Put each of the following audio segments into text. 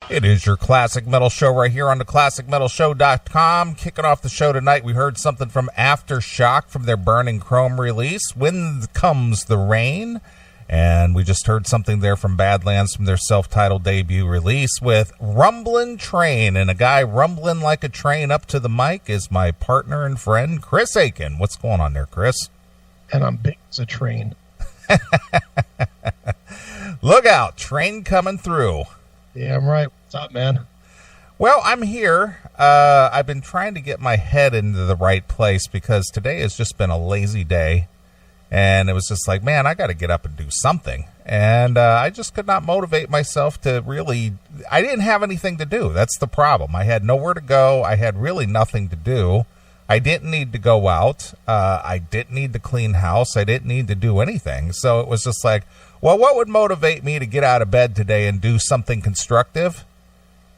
It is your Classic Metal Show right here on the ClassicMetalShow.com. Kicking off the show tonight, we heard something from Aftershock from their Burning Chrome release, When Comes the Rain. And we just heard something there from Badlands from their self-titled debut release with Rumblin' Train. And a guy rumbling like a train up to the mic is my partner and friend, Chris Aiken. What's going on there, Chris? And I'm big as a train. Look out, train coming through. Yeah, I'm right. What's up, man? Well, I'm here. I've been trying to get my head into the right place because today has just been a lazy day. And it was just like, man, I got to get up and do something. And I just could not motivate myself to really, I didn't have anything to do. That's the problem. I had nowhere to go. I had really nothing to do. I didn't need to go out. I didn't need to clean house. I didn't need to do anything. So it was just like, well, what would motivate me to get out of bed today and do something constructive?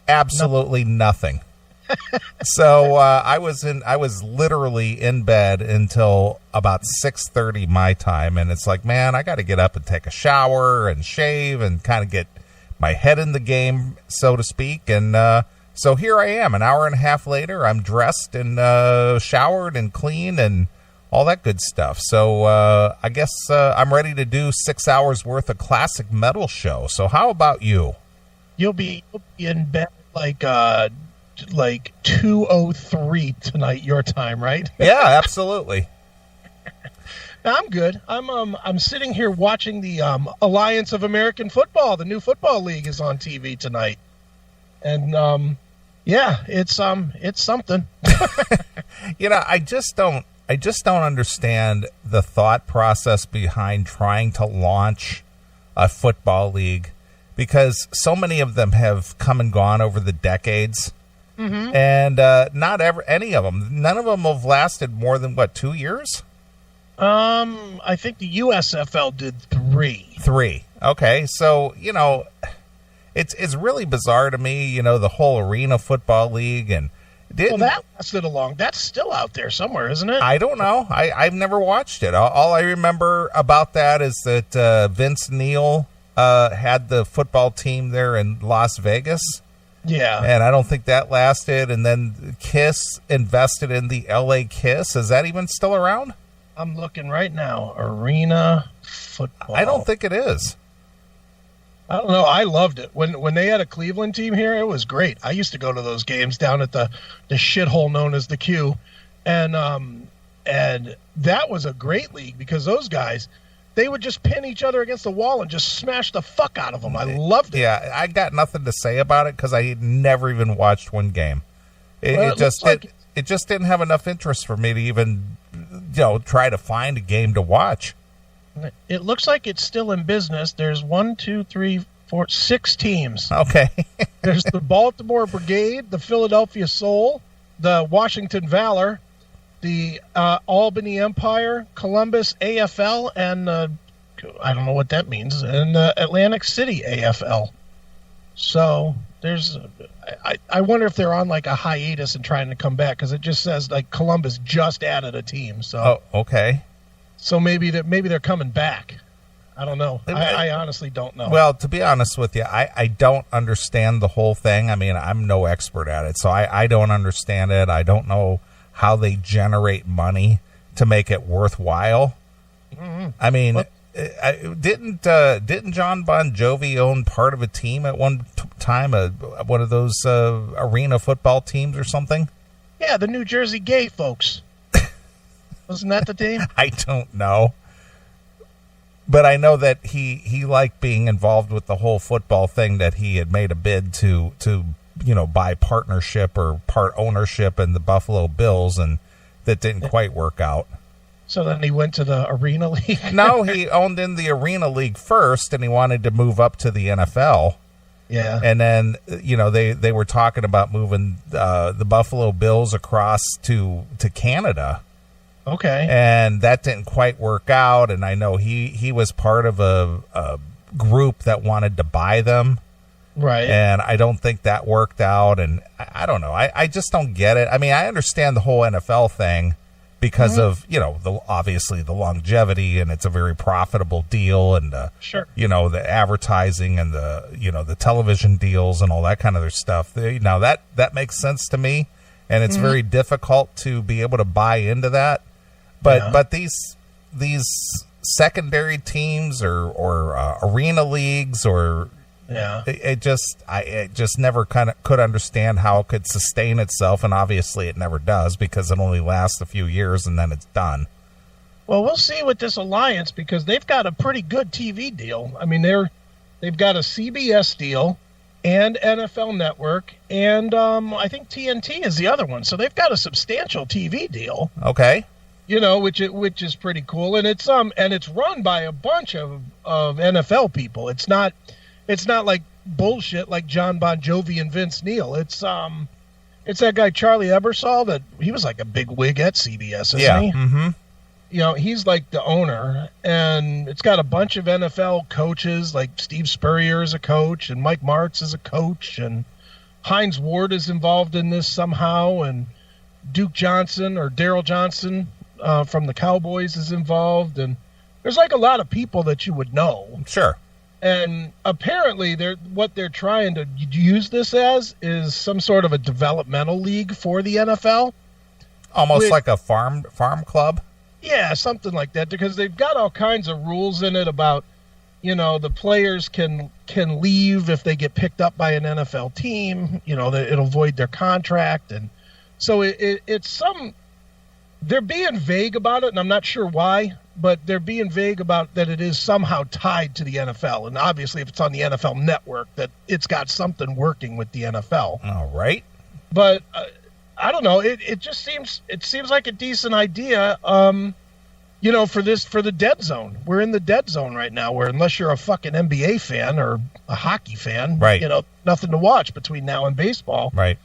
Absolutely nothing. So I was literally in bed until about 6:30 my time, and it's like, man, I got to get up and take a shower and shave and kind of get my head in the game, so to speak. And so here I am, an hour and a half later. I'm dressed and showered and clean and all that good stuff. So I guess I'm ready to do 6 hours worth of classic metal show. So how about you? You'll be in bed like 2:03 tonight, your time, right? Yeah, absolutely. I'm good. I'm sitting here watching the Alliance of American Football. The new football league is on TV tonight, and yeah, it's something. You know, I just don't understand the thought process behind trying to launch a football league, because so many of them have come and gone over the decades. Mm-hmm. And not any of them. None of them have lasted more than, 2 years? I think the USFL did 3. 3. Okay. So, you know, it's really bizarre to me, you know, the whole Arena Football League. And well, that lasted that's still out there somewhere, isn't it? I don't know. I've never watched it. All I remember about that is that Vince Neil had the football team there in Las Vegas. Yeah. And I don't think that lasted. And then Kiss invested in the LA Kiss. Is that even still around? I'm looking right now. Arena Football. I don't think it is. I don't know. I loved it. When they had a Cleveland team here, it was great. I used to go to those games down at the shithole known as the Q. And that was a great league because those guys, they would just pin each other against the wall and just smash the fuck out of them. I loved it. Yeah, I got nothing to say about it because I never even watched one game. It just didn't have enough interest for me to even, try to find a game to watch. It looks like it's still in business. There's 6 teams. Okay. There's the Baltimore Brigade, the Philadelphia Soul, the Washington Valor, the Albany Empire, Columbus AFL, and I don't know what that means, and Atlantic City AFL. So there's, I wonder if they're on like a hiatus and trying to come back, because it just says like Columbus just added a team. So okay. So maybe they're coming back. I don't know. I honestly don't know. Well, to be honest with you, I don't understand the whole thing. I mean, I'm no expert at it, so I don't understand it. I don't know how they generate money to make it worthwhile. Mm-hmm. I mean, didn't John Bon Jovi own part of a team at one time, one of those arena football teams or something? Yeah, the New Jersey Gay folks. Wasn't that the team? I don't know. But I know that he liked being involved with the whole football thing, that he had made a bid to buy partnership or part ownership in the Buffalo Bills, and that didn't quite work out. So then he went to the Arena League? No, he owned in the Arena League first, and he wanted to move up to the NFL. Yeah. And then, they were talking about moving the Buffalo Bills across to Canada. Okay. And that didn't quite work out, and I know he was part of a group that wanted to buy them. Right. And I don't think that worked out, and I don't know. I just don't get it. I mean, I understand the whole NFL thing, because of, obviously the longevity, and it's a very profitable deal, and Sure. The advertising and the television deals and all that kind of other stuff. Now that makes sense to me, and it's very difficult to be able to buy into that. But these secondary teams or arena leagues or it just never could understand how it could sustain itself, and obviously it never does because it only lasts a few years and then it's done. Well, we'll see with this alliance because they've got a pretty good TV deal. I mean, they've got a CBS deal and NFL Network, and I think TNT is the other one. So they've got a substantial TV deal. Okay. Which is pretty cool, and it's run by a bunch of NFL people. It's not like bullshit like John Bon Jovi and Vince Neil. It's that guy Charlie Ebersol that he was like a big wig at CBS, isn't he? Mm-hmm. He's like the owner, and it's got a bunch of NFL coaches like Steve Spurrier is a coach, and Mike Martz is a coach, and Hines Ward is involved in this somehow, and Duke Johnson or Daryl Johnson from the Cowboys is involved, and there's like a lot of people that you would know. Sure. And apparently what they're trying to use this as is some sort of a developmental league for the NFL. Almost like a farm club? Yeah, something like that, because they've got all kinds of rules in it about, the players can leave if they get picked up by an NFL team, it'll void their contract. And so it's they're being vague about it, and I'm not sure why, but they're being vague about that it is somehow tied to the NFL. And obviously, if it's on the NFL Network, that it's got something working with the NFL. All right. But I don't know. It just seems like a decent idea. For the dead zone. We're in the dead zone right now, where unless you're a fucking NBA fan or a hockey fan, right, nothing to watch between now and baseball. Right.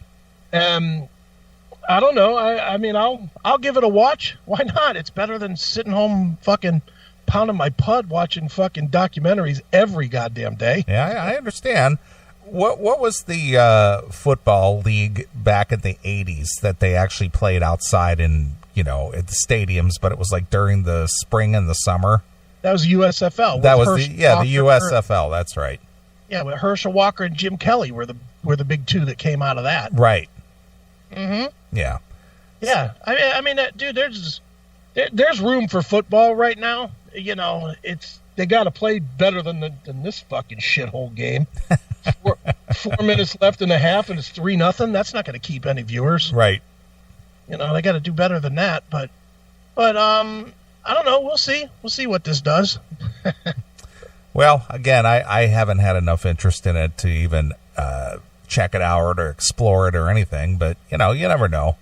I don't know. I mean, I'll give it a watch. Why not? It's better than sitting home fucking pounding my pud watching fucking documentaries every goddamn day. Yeah, I understand. What was the football league back in the 80s that they actually played outside in, at the stadiums, but it was like during the spring and the summer? That was USFL. That was the USFL. That's right. Yeah, but Herschel Walker and Jim Kelly were the big two that came out of that. Right. Mm-hmm. Yeah. Yeah. I mean, dude, there's room for football right now. They got to play better than this fucking shithole game. 4 minutes left in the half, and it's 3-0. That's not going to keep any viewers. Right. They got to do better than that. But I don't know. We'll see. We'll see what this does. Well, again, I haven't had enough interest in it to even check it out or explore it or anything, but you never know.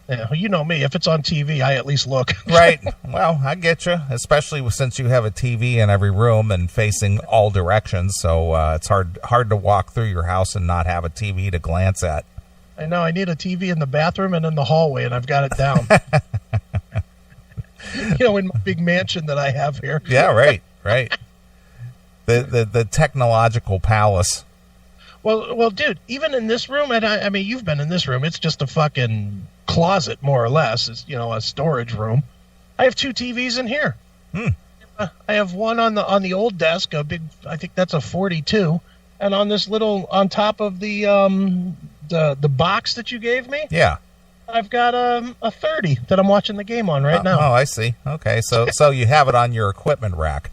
Yeah, you know me. If it's on TV, I at least look. Right. Well, I get you, especially since you have a TV in every room and facing all directions, so it's hard to walk through your house and not have a TV to glance at. I know. I need a TV in the bathroom and in the hallway, and I've got it down. In my big mansion that I have here. Yeah, right. The technological palace. Well, dude, even in this room, and I mean, you've been in this room, it's just a fucking closet, more or less. It's, a storage room. I have 2 TVs in here. I have one on the old desk, a big, I think that's a 42, and on this little, on top of the box that you gave me. Yeah. I've got a 30 that I'm watching the game on right now. Oh, I see. Okay, so you have it on your equipment rack.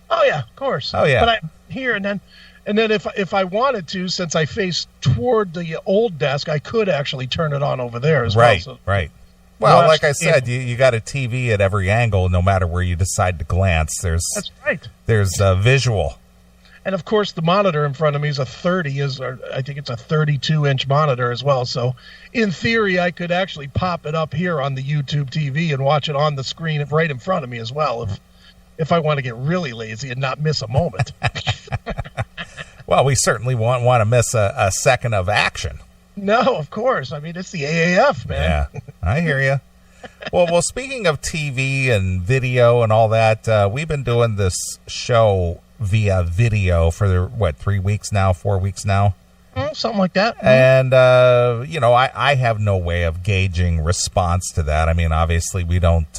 Oh yeah, of course. Oh yeah. But I'm here, and then if I wanted to, since I face toward the old desk, I could actually turn it on over there as well. So right. Well, like I said, you got a TV at every angle, no matter where you decide to glance. That's right. There's visual. And of course, the monitor in front of me is I think it's a 32-inch monitor as well. So, in theory, I could actually pop it up here on the YouTube TV and watch it on the screen right in front of me as well, if I want to get really lazy and not miss a moment. Well, we certainly won't want to miss a second of action. No, of course. I mean, it's the AAF, man. Yeah, I hear you. Well, speaking of TV and video and all that, we've been doing this show via video for 3 weeks now, 4 weeks now? Something like that. And, I have no way of gauging response to that. I mean, obviously, we don't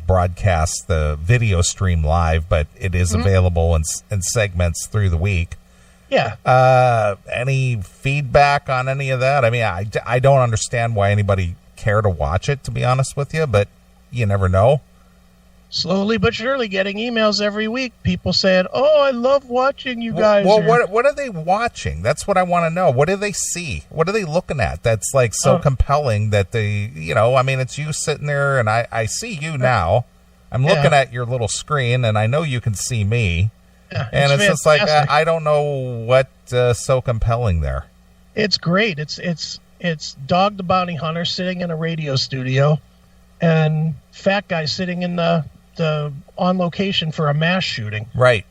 broadcast the video stream live, but it is available in segments through the week. Yeah. Any feedback on any of that? I mean, I don't understand why anybody care to watch it, to be honest with you, but you never know. Slowly but surely getting emails every week. People saying, "Oh, I love watching you guys." Well, what are they watching? That's what I want to know. What do they see? What are they looking at that's like so compelling that they, I mean, it's you sitting there and I see you now. I'm looking at your little screen and I know you can see me. Yeah, and it's just like, I don't know what's so compelling there. It's great. It's Dog the Bounty Hunter sitting in a radio studio and Fat Guy sitting in the on location for a mass shooting. Right.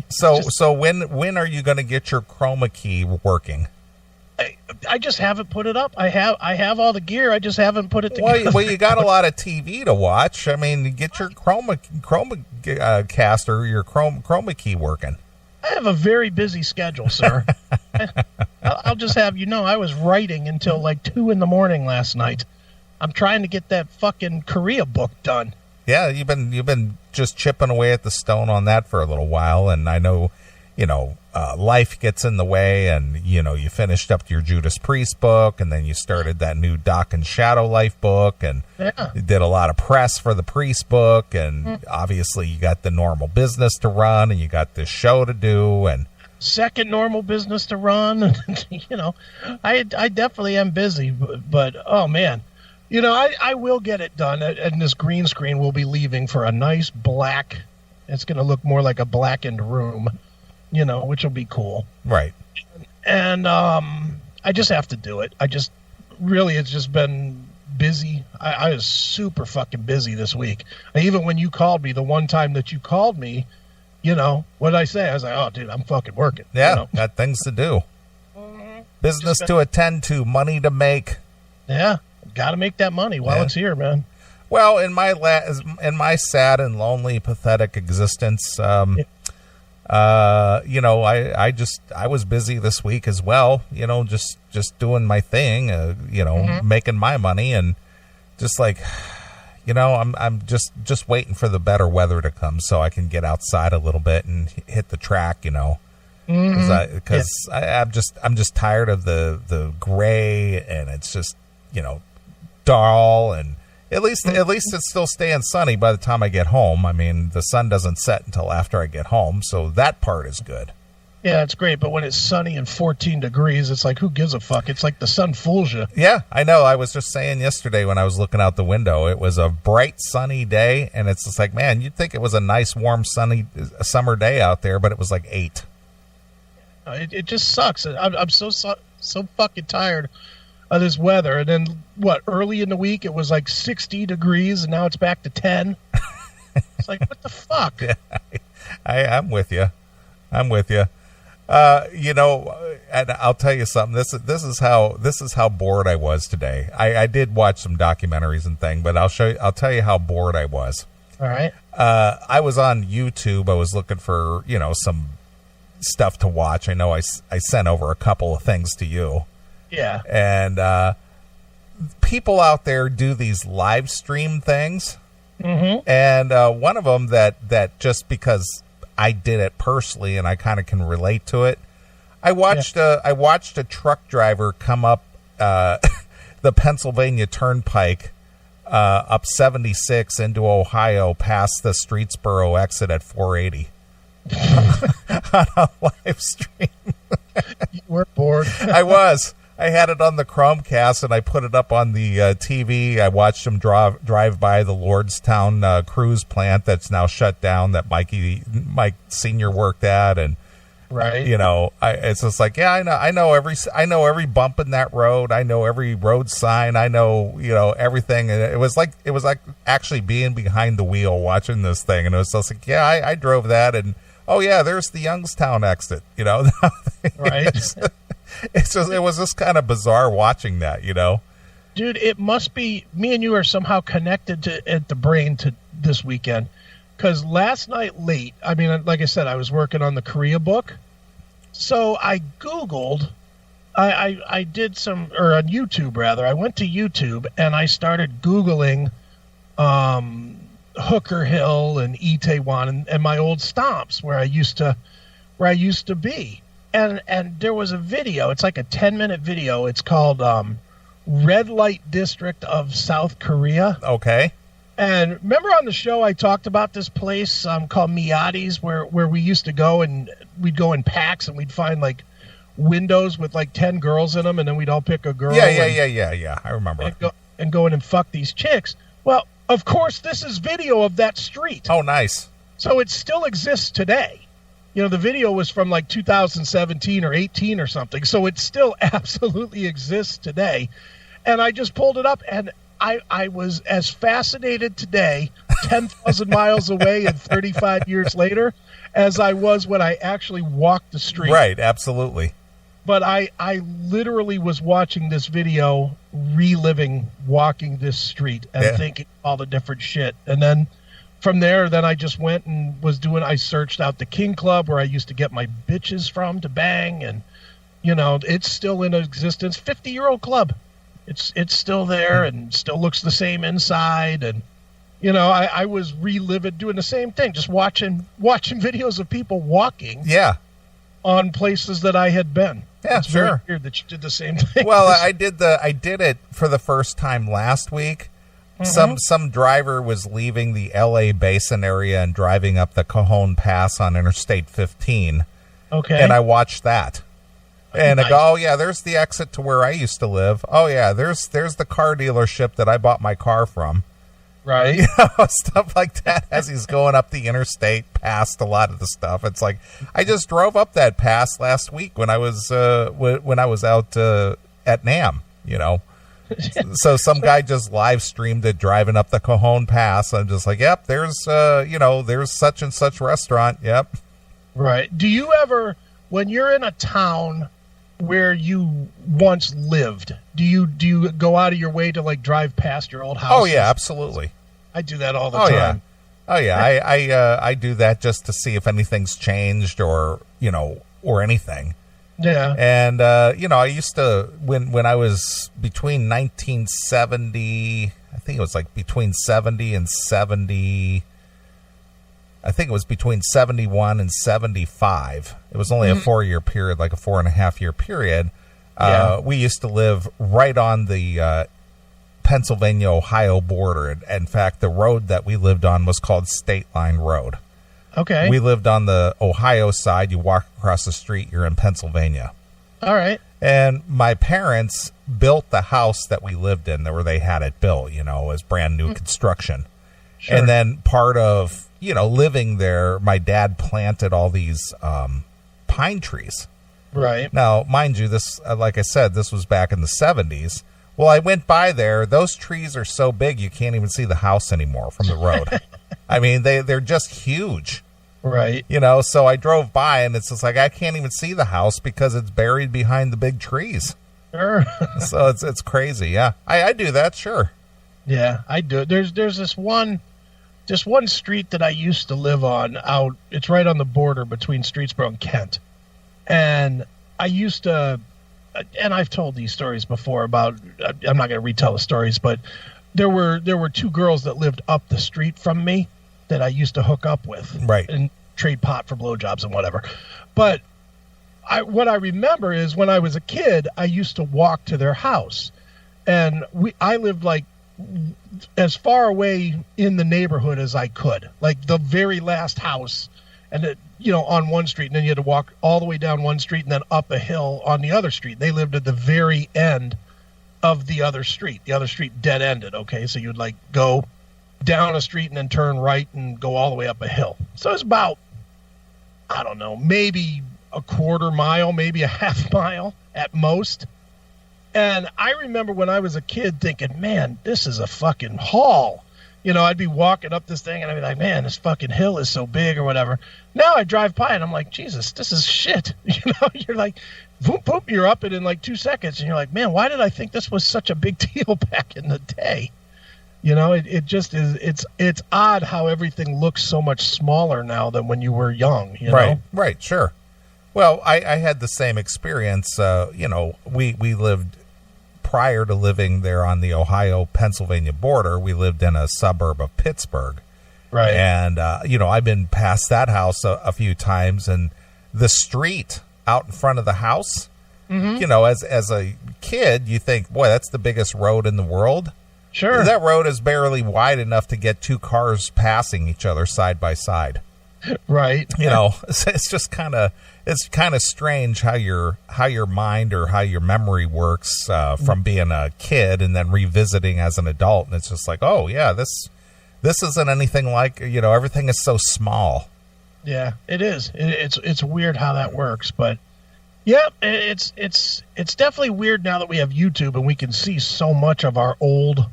So when are you going to get your chroma key working? I just haven't put it up. I have all the gear. I just haven't put it together. Well, you got a lot of TV to watch. I mean, get your chroma caster, your chroma key working. I have a very busy schedule, sir. I'll just have I was writing until like 2 a.m. last night. I'm trying to get that fucking Korea book done. Yeah, you've been just chipping away at the stone on that for a little while, and I know, life gets in the way, and you finished up your Judas Priest book, and then you started that new Doc and Shadow Life book, and you did a lot of press for the Priest book, and obviously you got the normal business to run, and you got this show to do, and second normal business to run, and I definitely am busy, but oh man. I will get it done, and this green screen will be leaving for a nice black. It's going to look more like a blackened room, which will be cool. Right. And I just have to do it. It's just been busy. I was super fucking busy this week. Even when you called me, the one time that you called me, what did I say? I was like, oh, dude, I'm fucking working. Yeah, got things to do. Business to attend to, money to make. Yeah. Got to make that money while it's here, man. Well, in my sad and lonely, pathetic existence, I was busy this week as well. Just doing my thing. Making my money, and just like, I'm just waiting for the better weather to come so I can get outside a little bit and hit the track. Because I'm just tired of the gray, and it's just dull, and at least it's still staying sunny by the time I get home. I mean, the sun doesn't set until after I get home, so that part is good. Yeah, it's great, but when it's sunny and 14 degrees, it's like, who gives a fuck? It's like the sun fools you. Yeah, I know. I was just saying yesterday when I was looking out the window, it was a bright, sunny day, and it's just like, man, you'd think it was a nice, warm, sunny summer day out there, but it was like 8. It just sucks. I'm so fucking tired of this weather. And then early in the week it was like 60 degrees and now it's back to 10. It's like, what the fuck? Yeah, I'm with you. And I'll tell you something. This is how bored I was today. I did watch some documentaries and thing, but I'll tell you how bored I was. All right. I was on YouTube. I was looking for some stuff to watch. I know I sent over a couple of things to you. Yeah. And people out there do these live stream things. Mm-hmm. And one of them that just because I did it personally and I kind of can relate to it, I watched a truck driver come up the Pennsylvania Turnpike up 76 into Ohio past the Streetsboro exit at 480 on a live stream. You were bored. I was. I had it on the Chromecast, and I put it up on the TV. I watched him drive by the Lordstown cruise plant that's now shut down that Mike Sr. worked at, and right. It's just like, yeah, I know every bump in that road. I know every road sign. I know everything. And it was like actually being behind the wheel watching this thing, and it was just like, yeah, I drove that, and oh yeah, there's the Youngstown exit. Right. It was just kind of bizarre watching that, Dude, it must be me and you are somehow connected at the brain to this weekend. Because last night late, I mean, like I said, I was working on the Korea book. So I Googled, I did some, or on YouTube rather, I went to YouTube and I started Googling Hooker Hill and Itaewon and my old stomps where I used to be. And there was a video, it's like a 10-minute video. It's called Red Light District of South Korea. Okay. And remember on the show I talked about this place called Miyadi's where we used to go, and we'd go in packs and we'd find like windows with like 10 girls in them, and then we'd all pick a girl. Yeah. I remember. And go in and fuck these chicks. Well, of course, this is video of that street. Oh, nice. So it still exists today. You know, the video was from like 2017 or 18 or something. So it still absolutely exists today. And I just pulled it up, and I was as fascinated today, 10,000 miles away and 35 years later, as I was when I actually walked the street. Right, absolutely. But I literally was watching this video, reliving walking this street and thinking all the different shit. And then from there, then I just went and I searched out the King Club where I used to get my bitches from to bang. And, you know, it's still in existence. 50-year-old club. It's still there and still looks the same inside. And, you know, I was reliving, doing the same thing, just watching videos of people walking. Yeah. On places that I had been. Yeah, it's sure. Very weird that you did the same thing. Well, I did it for the first time last week. Mm-hmm. Some driver was leaving the LA Basin area and driving up the Cajon Pass on Interstate 15. Okay. And I watched that. And nice. I go, oh yeah, there's the exit to where I used to live. Oh yeah, there's the car dealership that I bought my car from. Right. You know, stuff like that as he's going up the interstate past a lot of the stuff. It's like, I just drove up that pass last week when I was out at NAMM, you know. So some guy just live streamed it driving up the Cajon Pass. I'm just like, yep, there's such and such restaurant. Yep. Right. Do you ever, when you're in a town where you once lived, do you go out of your way to like drive past your old house? Oh yeah, absolutely. I do that all the time. Oh yeah. I do that just to see if anything's changed or anything. Yeah. And I used to when I was between 1970, I think it was like between 70 and 70. I think it was between 71 and 75. It was only a 4-year period, like a 4.5-year period. We used to live right on the Pennsylvania-Ohio border. In fact, the road that we lived on was called State Line Road. Okay. We lived on the Ohio side. You walk across the street, you're in Pennsylvania. All right. And my parents built the house that we lived in, where they had it built, as brand new construction. Sure. And then part of living there, my dad planted all these pine trees. Right. Now, mind you, this, like I said, this was back in the 70s. Well, I went by there. Those trees are so big you can't even see the house anymore from the road. I mean, they're just huge. Right. So I drove by, and it's just like I can't even see the house because it's buried behind the big trees. Sure. So it's crazy. Yeah, I do that. Sure. Yeah, I do. There's this one street that I used to live on out. It's right on the border between Streetsboro and Kent. And I used to, and I've told these stories before about, I'm not going to retell the stories, but there were two girls that lived up the street from me that I used to hook up with. Right. And trade pot for blowjobs and whatever. But what I remember is when I was a kid, I used to walk to their house. And I lived like as far away in the neighborhood as I could, like the very last house, and on one street, and then you had to walk all the way down one street and then up a hill on the other street. They lived at the very end of the other street. The other street dead ended. Okay, so you'd like go down a street and then turn right and go all the way up a hill. So it's about, I don't know, maybe a quarter mile, maybe a half mile at most. And I remember when I was a kid thinking, man, this is a fucking haul. I'd be walking up this thing and I'd be like, man, this fucking hill is so big or whatever. Now I drive by and I'm like, Jesus, this is shit. You're like, boom, boom, you're up it in like 2 seconds. And you're like, man, why did I think this was such a big deal back in the day? It just is. It's odd how everything looks so much smaller now than when you were young. Right, sure. Well, I had the same experience. We lived, prior to living there on the Ohio-Pennsylvania border, we lived in a suburb of Pittsburgh. Right. And, I've been past that house a few times, and the street out in front of the house, as a kid, you think, boy, that's the biggest road in the world. Sure. That road is barely wide enough to get two cars passing each other side by side. Right. It's just kind of strange how your mind or how your memory works from being a kid and then revisiting as an adult. And it's just like, oh yeah, this isn't anything like, everything is so small. Yeah, it is. It's weird how that works, but yeah, it's definitely weird now that we have YouTube and we can see so much of our old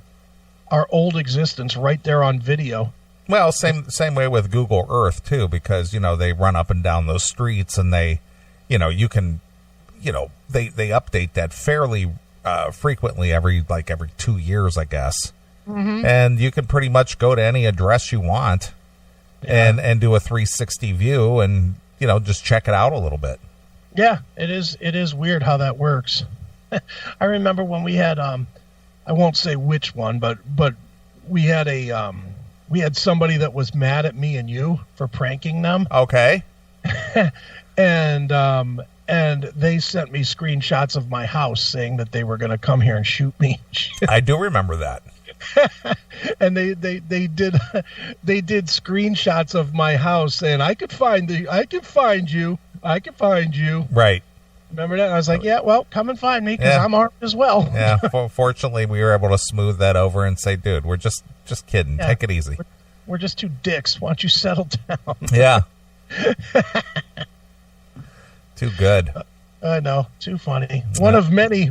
existence right there on video. Well, same way with Google Earth too, because they run up and down those streets, and they, you can, they update that fairly frequently every 2 years, I guess, and you can pretty much go to any address you want, and do a 360 view, and just check it out a little bit. Yeah, it is weird how that works. I remember when we had I won't say which one, but we had we had somebody that was mad at me and you for pranking them. Okay. and they sent me screenshots of my house saying that they were going to come here and shoot me. I do remember that. And they did screenshots of my house saying I could find you. Right. Remember that? I was like, yeah, well, come and find me because I'm armed as well. Yeah. Fortunately, we were able to smooth that over and say, dude, we're just kidding. Yeah. Take it easy. We're just two dicks. Why don't you settle down? Yeah. Too good. I know. Too funny. One of many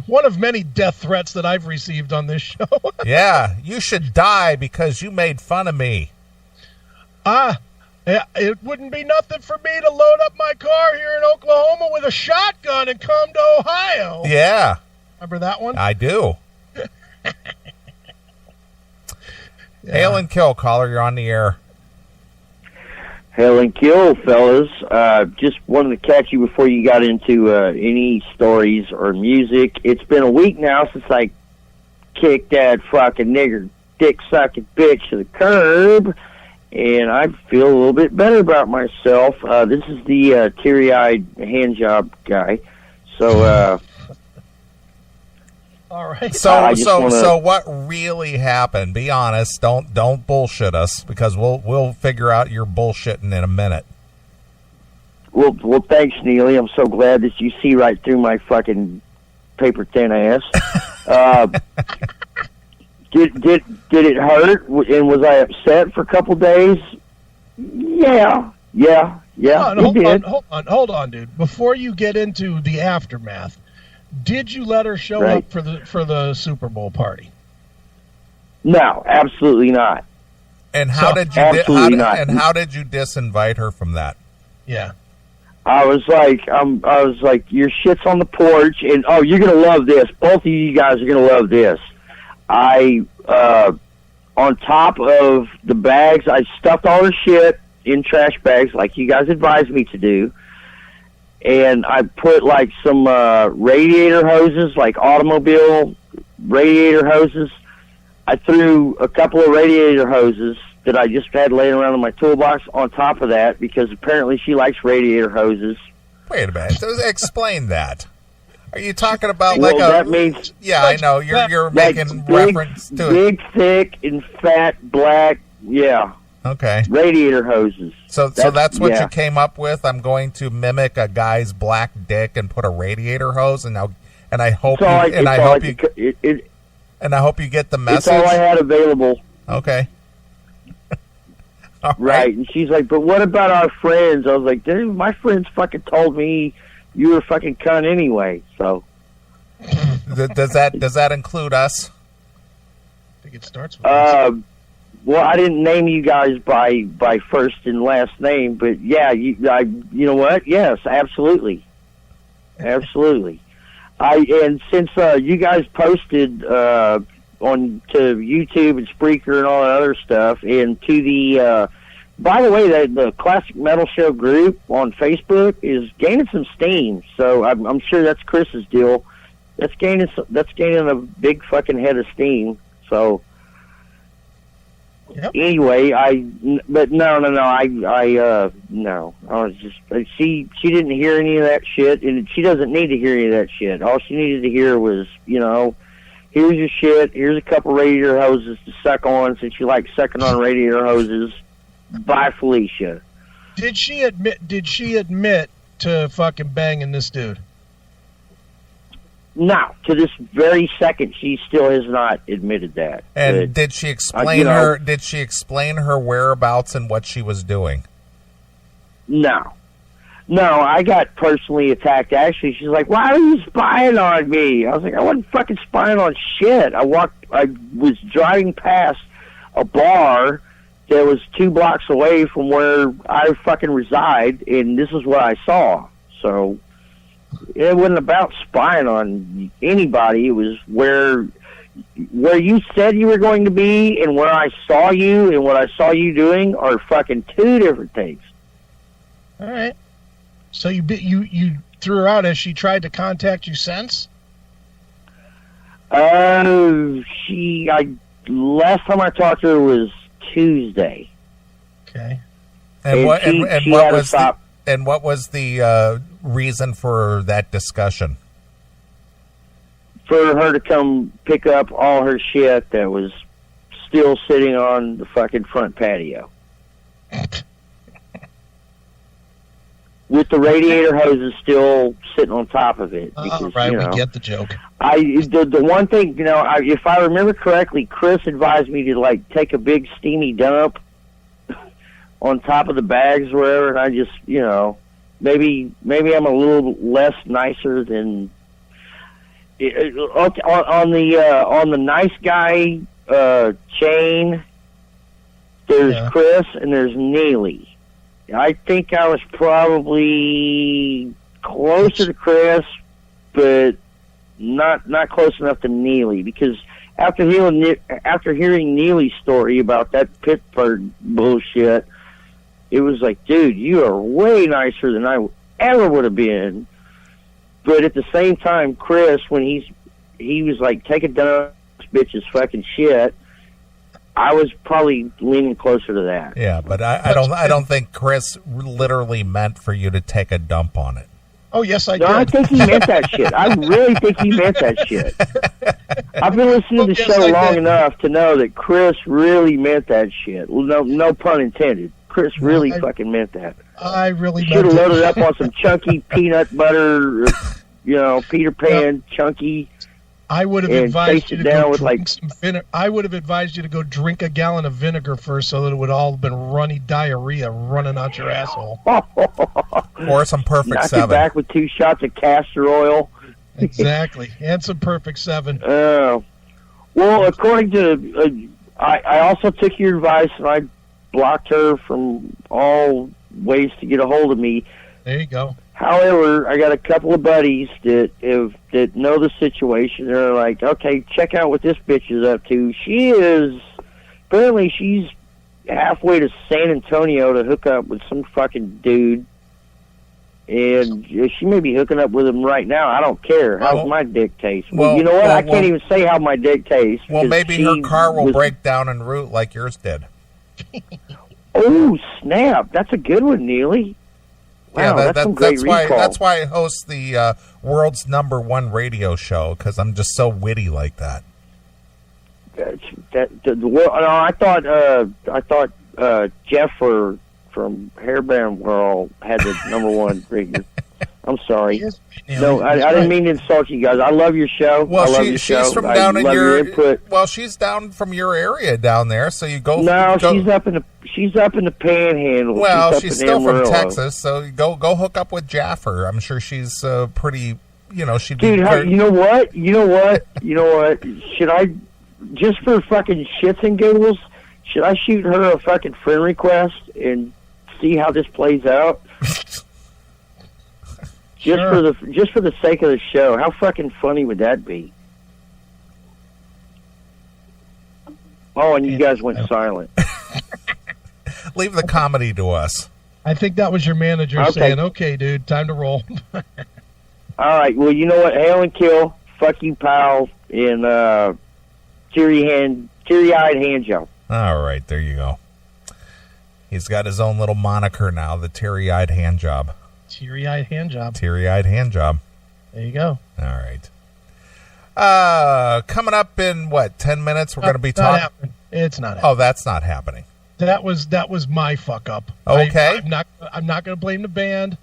death threats that I've received on this show. Yeah. You should die because you made fun of me. Yeah, it wouldn't be nothing for me to load up my car here in Oklahoma with a shotgun and come to Ohio. Yeah. Remember that one? I do. Hail and kill, caller. You're on the air. Hail and kill, fellas. Just wanted to catch you before you got into any stories or music. It's been a week now since I kicked that fucking nigger dick-sucking bitch to the curb, and I feel a little bit better about myself. This is the teary-eyed handjob guy. So, all right. So what really happened? Be honest. Don't bullshit us, because we'll figure out your bullshitting in a minute. Well, thanks, Neeley. I'm so glad that you see right through my fucking paper thin ass. Did it hurt? And was I upset for a couple days? Yeah. Hold on, dude. Before you get into the aftermath, did you let her show up for the Super Bowl party? No, absolutely not. And how did you disinvite her from that? Yeah. I was like, your shit's on the porch, and you're gonna love this. Both of you guys are gonna love this. I on top of the bags, I stuffed all her shit in trash bags like you guys advised me to do. And I put like some radiator hoses, like automobile radiator hoses. I threw a couple of radiator hoses that I just had laying around in my toolbox on top of that, because apparently she likes radiator hoses. Wait a minute. Explain that. Are you talking about that means... Yeah, I know. You're making reference to big, thick, and fat, black, yeah. Okay. Radiator hoses. So that's what you came up with? I'm going to mimic a guy's black dick and put a radiator hose, and I hope you get the message. It's all I had available. Okay. Right. And she's like, but what about our friends? I was like, dude, my friends fucking told me you were a fucking cunt anyway. So does that include us? I think it starts with us. Well, I didn't name you guys by first and last name, but yeah, you know what? Yes, absolutely. And since you guys posted on to YouTube and Spreaker and all that other stuff, and to the By the way, the Classic Metal Show group on Facebook is gaining some steam. So I'm sure that's Chris's deal. That's gaining a big fucking head of steam. So Yep. anyway, no. I was just she didn't hear any of that shit, and she doesn't need to hear any of that shit. All she needed to hear was, here's your shit. Here's a couple radiator hoses to suck on, since you like sucking on radiator hoses. Bye, Felicia. Did she admit to fucking banging this dude? No, to this very second, she still has not admitted that. And did she explain her whereabouts and what she was doing? No, I got personally attacked. Actually, she's like, "Why are you spying on me?" I was like, "I wasn't fucking spying on shit. I was driving past a bar that was 2 blocks away from where I fucking reside, and this is what I saw." So it wasn't about spying on anybody. It was where you said you were going to be and where I saw you and what I saw you doing are fucking 2 different things. All right. So you threw her out. Has she tried to contact you since? Last time I talked to her was Tuesday. Okay. And what was the reason for that discussion? For her to come pick up all her shit that was still sitting on the fucking front patio. With the radiator hoses still sitting on top of it. Because, right, we get the joke. The one thing, if I remember correctly, Chris advised me to, take a big steamy dump on top of the bags or whatever, and I just, maybe I'm a little less nicer than... On the nice guy chain, there's Chris and there's Neeley. I think I was probably closer to Chris, but not close enough to Neeley, because after hearing Neely's story about that Pittsburgh bullshit, it was like, dude, you are way nicer than I ever would have been. But at the same time, Chris, when he was like, take a dump, this bitch's fucking shit, I was probably leaning closer to that. Yeah, but I don't think Chris literally meant for you to take a dump on it. Oh, yes, I did. No, I think he meant that shit. I really think he meant that shit. I've been listening to the show long enough to know that Chris really meant that shit. No pun intended. Chris really fucking meant that. I really should have loaded up on some chunky peanut butter, Peter Pan chunky. I would have advised you to go drink some vinegar. I would have advised you to go drink a gallon of vinegar first, so that it would all have been runny diarrhea running out your asshole. Or some Perfect Knock 7. it back with 2 shots of castor oil. Exactly, and some Perfect 7. Well, according to, I also took your advice, and I blocked her from all ways to get a hold of me. There you go. However, I got a couple of buddies that know the situation. They're like, okay, check out what this bitch is up to. Apparently she's halfway to San Antonio to hook up with some fucking dude. And she may be hooking up with him right now. I don't care. How's my dick taste? Well, you know what? I can't even say how my dick tastes. Well, maybe her car will break down en route like yours did. Oh, snap. That's a good one, Neely. Wow, yeah, that's some great recall. That's why I host the world's #1 radio show, because I'm just so witty like that. I thought Jeff from Hairband World had the #1 radio. I'm sorry. No, I didn't mean to insult you guys. I love your show. Well, I love your show. She's from down in your input. Well, she's down from your area down there, so you go. No, she's up in the Panhandle. Well, she's still from Texas, so you go hook up with Jaffer. I'm sure she's pretty. She'd be. Dude, you know what? Should I, just for fucking shits and giggles, should I shoot her a fucking friend request and see how this plays out? Just for the sake of the show. How fucking funny would that be? Oh, and you guys went silent. Leave the comedy to us. I think that was your manager saying, "Okay, dude, time to roll." All right. Well, you know what? Hail and kill. Fuck you, pal. And teary-eyed hand job. All right, there you go. He's got his own little moniker now, the teary-eyed hand job. Teary-eyed hand job. Teary-eyed hand job. There you go. All right. Coming up in, 10 minutes, we're going to be talking. It's not happening. Oh, that's not happening. That was my fuck up. Okay. I'm not going to blame the band.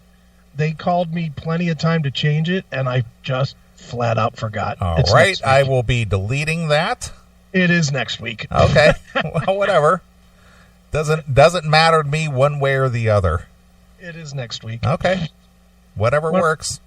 They called me plenty of time to change it, and I just flat out forgot. All right. I will be deleting that. It is next week. Okay. Well, whatever. Doesn't matter to me one way or the other. It is next week. Okay. Whatever works.